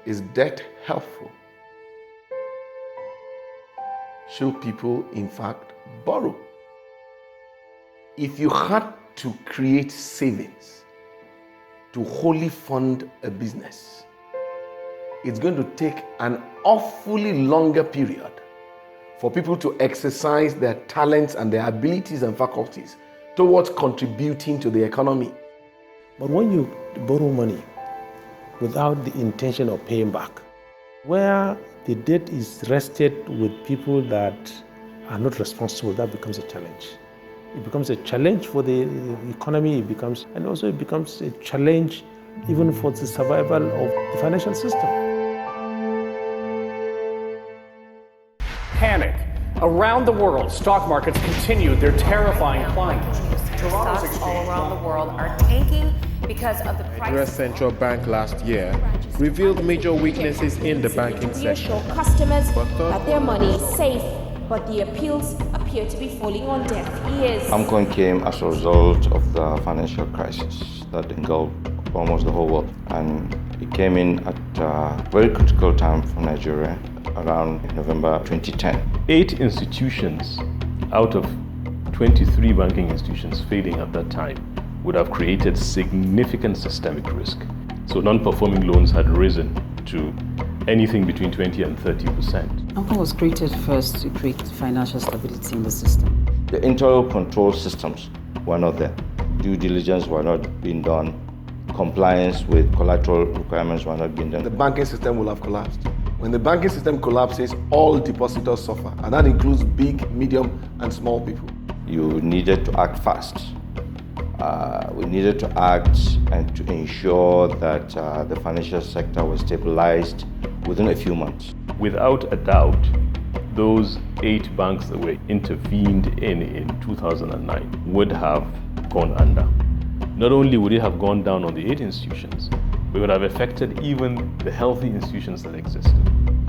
Is debt helpful? Should people, in fact, borrow? If you had to create savings to wholly fund a business, it's going to take an awfully longer period for people to exercise their talents and their abilities and faculties towards contributing to the economy. But when you borrow money without the intention of paying back, where the debt is rested with people that are not responsible, that becomes a challenge. It becomes a challenge for the economy, it becomes a challenge even for the survival of the financial system. Panic. Around the world, stock markets continued their terrifying climb. Stocks all around the world are tanking because of the price. The US Central Bank last year revealed major weaknesses in the banking sector. Reassure customers that their money is safe, but the appeals appear to be falling on deaf ears. AMCON came as a result of the financial crisis that engulfed almost the whole world, and it came in at a very critical time for Nigeria around November 2010. 8 institutions out of 23 banking institutions failing at that time would have created significant systemic risk. So non-performing loans had risen to anything between 20 and 30%. AMCON was created first to create financial stability in the system. The internal control systems were not there. Due diligence were not being done. Compliance with collateral requirements were not being done. The banking system will have collapsed. When the banking system collapses, all depositors suffer, and that includes big, medium, and small people. You needed to act fast. We needed to act and to ensure that the financial sector was stabilized within a few months. Without a doubt, those 8 banks that were intervened in 2009 would have gone under. Not only would it have gone down on the 8 institutions, but it would have affected even the healthy institutions that existed.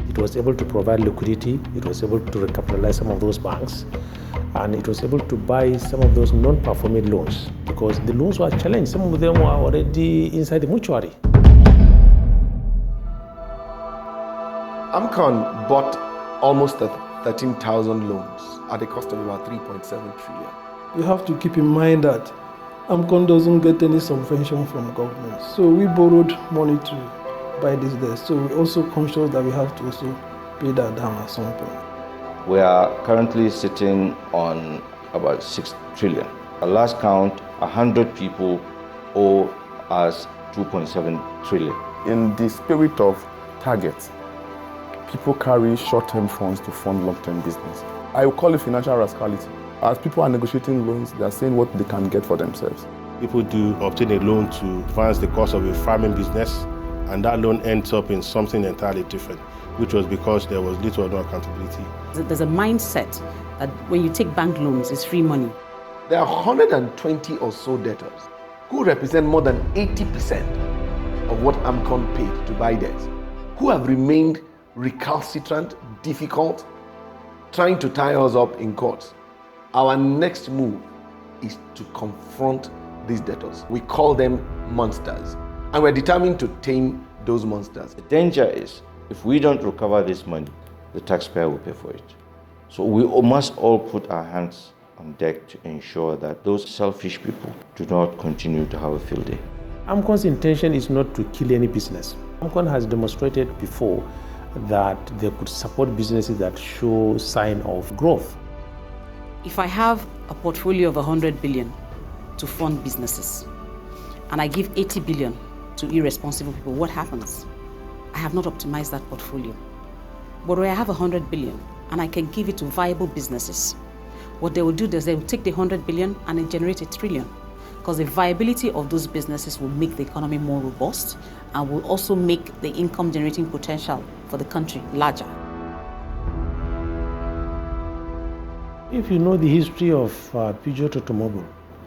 It was able to provide liquidity, it was able to recapitalize some of those banks, and it was able to buy some of those non-performing loans because the loans were challenged. Some of them were already inside the mortuary. AMCON bought almost 13,000 loans at a cost of about 3.7 trillion. You have to keep in mind that AMCON doesn't get any subvention from government. So we borrowed money to buy this there. So we're also conscious that we have to also pay that down at some point. We are currently sitting on about 6 trillion. At last count, 100 people owe us 2.7 trillion. In the spirit of targets, people carry short-term funds to fund long-term business. I would call it financial rascality. As people are negotiating loans, they are saying what they can get for themselves. People do obtain a loan to finance the cost of a farming business, and that loan ends up in something entirely different, which was because there was little or no accountability. There's a mindset that when you take bank loans, it's free money. There are 120 or so debtors who represent more than 80% of what AMCON paid to buy debts, who have remained recalcitrant, difficult, trying to tie us up in courts. Our next move is to confront these debtors. We call them monsters, and we're determined to tame those monsters. The danger is, if we don't recover this money, the taxpayer will pay for it. So we must all put our hands on deck to ensure that those selfish people do not continue to have a field day. AMCON's intention is not to kill any business. AMCON has demonstrated before that they could support businesses that show sign of growth. If I have a portfolio of 100 billion to fund businesses, and I give 80 billion to irresponsible people, what happens? I have not optimized that portfolio. But where I have 100 billion and I can give it to viable businesses, what they will do is they will take the 100 billion and then generate a trillion, because the viability of those businesses will make the economy more robust and will also make the income generating potential for the country larger. If you know the history of Peugeot Automobile,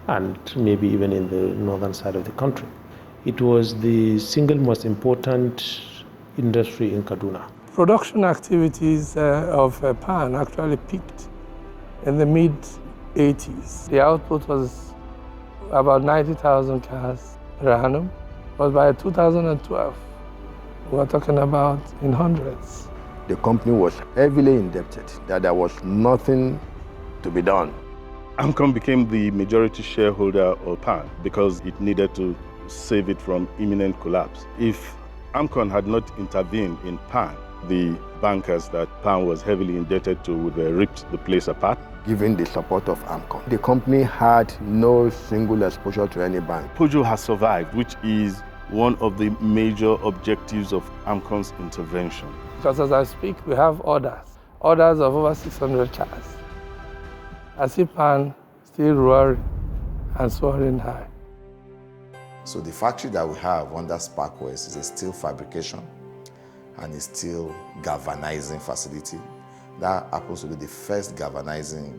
and maybe even in the northern side of the country, it was the single most important industry in Kaduna. Production activities of PAN actually peaked in the mid-80s. The output was about 90,000 cars per annum, but by 2012, We're talking about in hundreds. The company was heavily indebted, that there was nothing to be done. AMCON became the majority shareholder of PAN because it needed to save it from imminent collapse. If AMCON had not intervened in PAN, the bankers that PAN was heavily indebted to would have ripped the place apart. Given the support of AMCON, the company had no single exposure to any bank. POJO has survived, which is one of the major objectives of AMCON's intervention. Because as I speak, we have orders of over 600 cars. I see PAN still roaring and soaring high. So the factory that we have under Spark West is a steel fabrication and a steel galvanizing facility. That happens to be the first galvanizing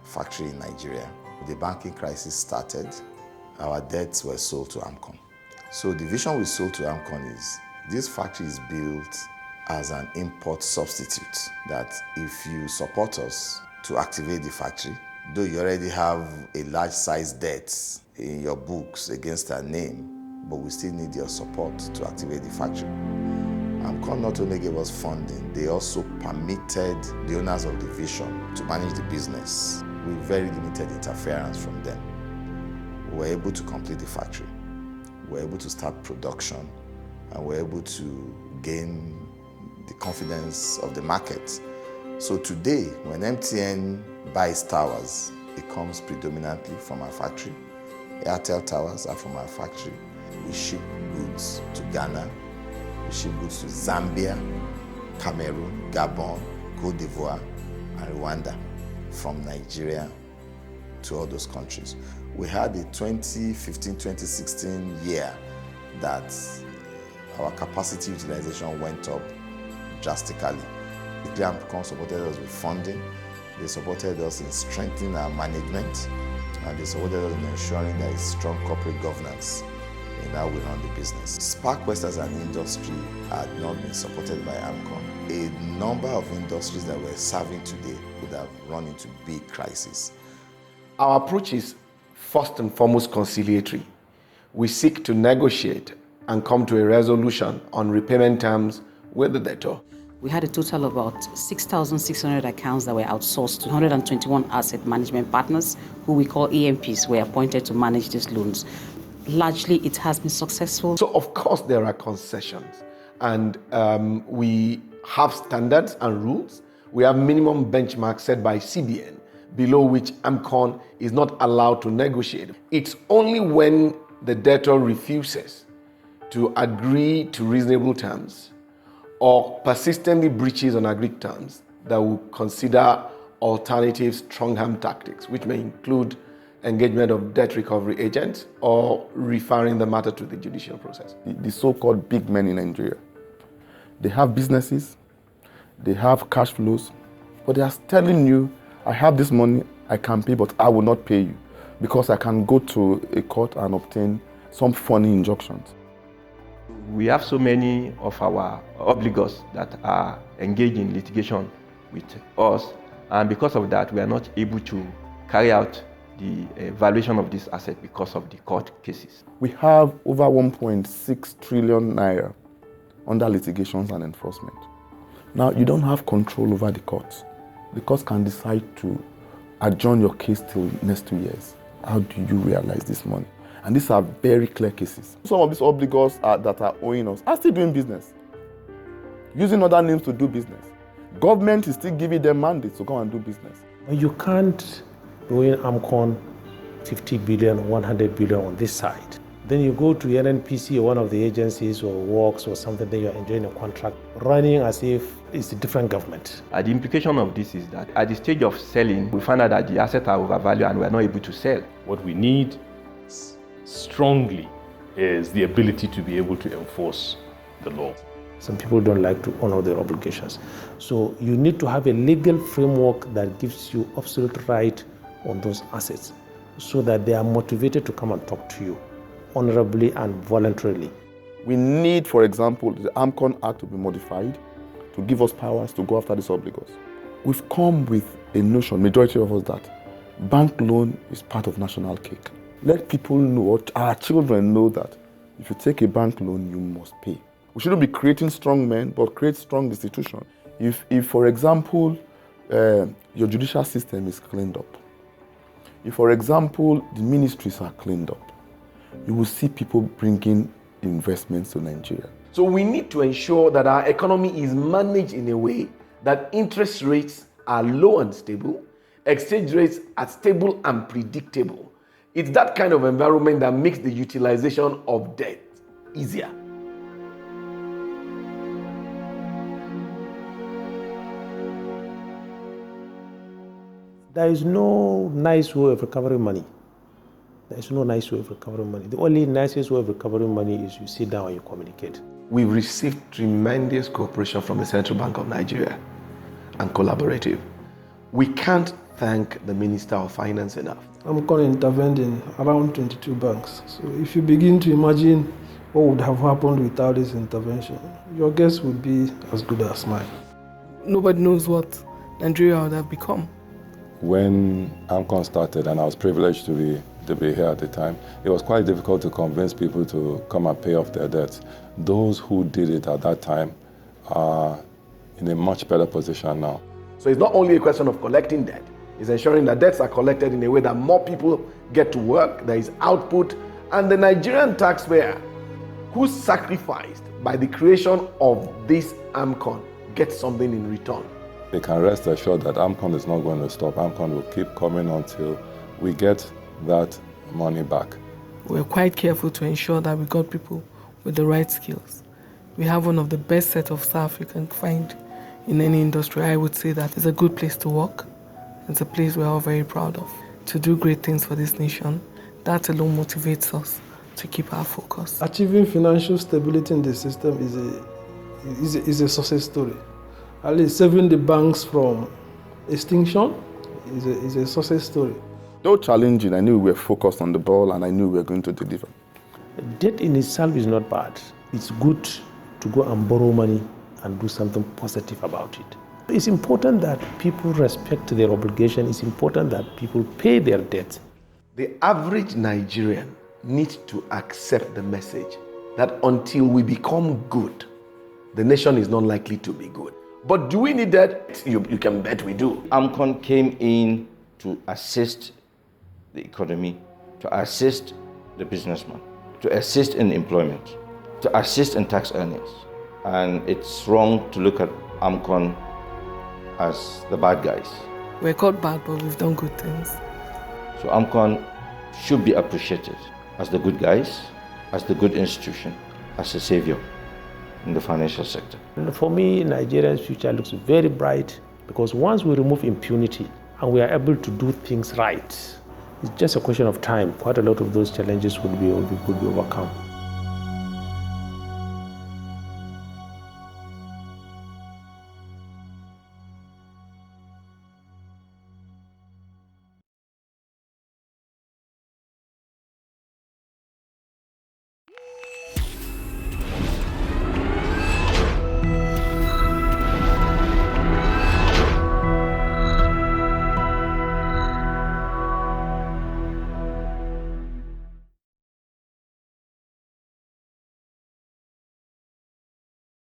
factory in Nigeria. The banking crisis started, our debts were sold to AMCON. So the vision we sold to AMCON is, this factory is built as an import substitute, that if you support us to activate the factory, though you already have a large size debt in your books against our name, but we still need your support to activate the factory. AMCON not only gave us funding, they also permitted the owners of the vision to manage the business with very limited interference from them. We were able to complete the factory. We were able to start production, and we were able to gain the confidence of the market. So today, when MTN buys towers, it comes predominantly from our factory. Airtel towers are from our factory. We ship goods to Ghana, we ship goods to Zambia, Cameroon, Gabon, Cote d'Ivoire, and Rwanda, from Nigeria to all those countries. We had a 2015-2016 year that our capacity utilization went up drastically. AMCON supported us with funding, they supported us in strengthening our management, and they supported us in ensuring there is strong corporate governance in how we run the business. Spark West as an industry had not been supported by AMCON. A number of industries that we're serving today would have run into big crises. Our approach is first and foremost conciliatory. We seek to negotiate and come to a resolution on repayment terms with the debtor. We had a total of about 6,600 accounts that were outsourced to 121 asset management partners, who we call AMPs, were appointed to manage these loans. Largely, it has been successful. So, of course, there are concessions, and we have standards and rules. We have minimum benchmarks set by CBN, below which AMCON is not allowed to negotiate. It's only when the debtor refuses to agree to reasonable terms or persistently breaches on agreed terms that will consider alternative strong-arm tactics, which may include engagement of debt recovery agents or referring the matter to the judicial process. The so-called big men in Nigeria, they have businesses, they have cash flows, but they are telling you, I have this money, I can pay, but I will not pay you because I can go to a court and obtain some funny injunctions. We have so many of our obligors that are engaged in litigation with us, and because of that, we are not able to carry out the valuation of this asset because of the court cases. We have over 1.6 trillion naira under litigations and enforcement. Now, you don't have control over the courts. The courts can decide to adjourn your case till next 2 years. How do you realize this money? And these are very clear cases. Some of these obligors that are owing us are still doing business, using other names to do business. Government is still giving them mandates to go and do business. You can't owe AMCON 50 billion, 100 billion on this side. Then you go to NNPC or one of the agencies or works or something, then you're enjoying a contract, running as if it's a different government. The implication of this is that at the stage of selling, we find out that the assets are overvalued and we're not able to sell. What we need strongly is the ability to be able to enforce the law. Some people don't like to honor their obligations. So you need to have a legal framework that gives you absolute right on those assets so that they are motivated to come and talk to you honorably and voluntarily. We need, for example, the AMCON Act to be modified to give us powers to go after these obligors. We've come with a notion, majority of us, that bank loan is part of national cake. Let people know, our children know that if you take a bank loan, you must pay. We shouldn't be creating strong men, but create strong institutions. If for example, your judicial system is cleaned up, if, for example, the ministries are cleaned up, you will see people bringing investments to Nigeria. So we need to ensure that our economy is managed in a way that interest rates are low and stable, exchange rates are stable and predictable. It's that kind of environment that makes the utilization of debt easier. There is no nice way of recovering money. There is no nice way of recovering money. The only nicest way of recovering money is you sit down and you communicate. We've received tremendous cooperation from the Central Bank of Nigeria and collaborative. We can't thank the Minister of Finance enough. AMCON intervened in around 22 banks. So if you begin to imagine what would have happened without this intervention, your guess would be as good as mine. Nobody knows what Nigeria would have become. When AMCON started, and I was privileged to be here at the time, it was quite difficult to convince people to come and pay off their debts. Those who did it at that time are in a much better position now. So it's not only a question of collecting debt, it's ensuring that debts are collected in a way that more people get to work, there is output, and the Nigerian taxpayer who sacrificed by the creation of this AMCON gets something in return. They can rest assured that AMCON is not going to stop. AMCON will keep coming until we get that money back. We're quite careful to ensure that we got people with the right skills. We have one of the best set of staff you can find in any industry. I would say that it's a good place to work. It's a place we're all very proud of. To do great things for this nation, that alone motivates us to keep our focus. Achieving financial stability in the system is a success story. At least saving the banks from extinction is a success story. Though challenging, I knew we were focused on the ball and I knew we were going to deliver. Debt in itself is not bad. It's good to go and borrow money and do something positive about it. It's important that people respect their obligation. It's important that people pay their debt. The average Nigerian needs to accept the message that until we become good, the nation is not likely to be good. But do we need that? You can bet we do. AMCON came in to assist the economy, to assist the businessman, to assist in employment, to assist in tax earnings. And it's wrong to look at AMCON as the bad guys. We're called bad, but we've done good things. So AMCON should be appreciated as the good guys, as the good institution, as a savior in the financial sector. And for me, Nigeria's future looks very bright because once we remove impunity and we are able to do things right, it's just a question of time. Quite a lot of those challenges could be overcome.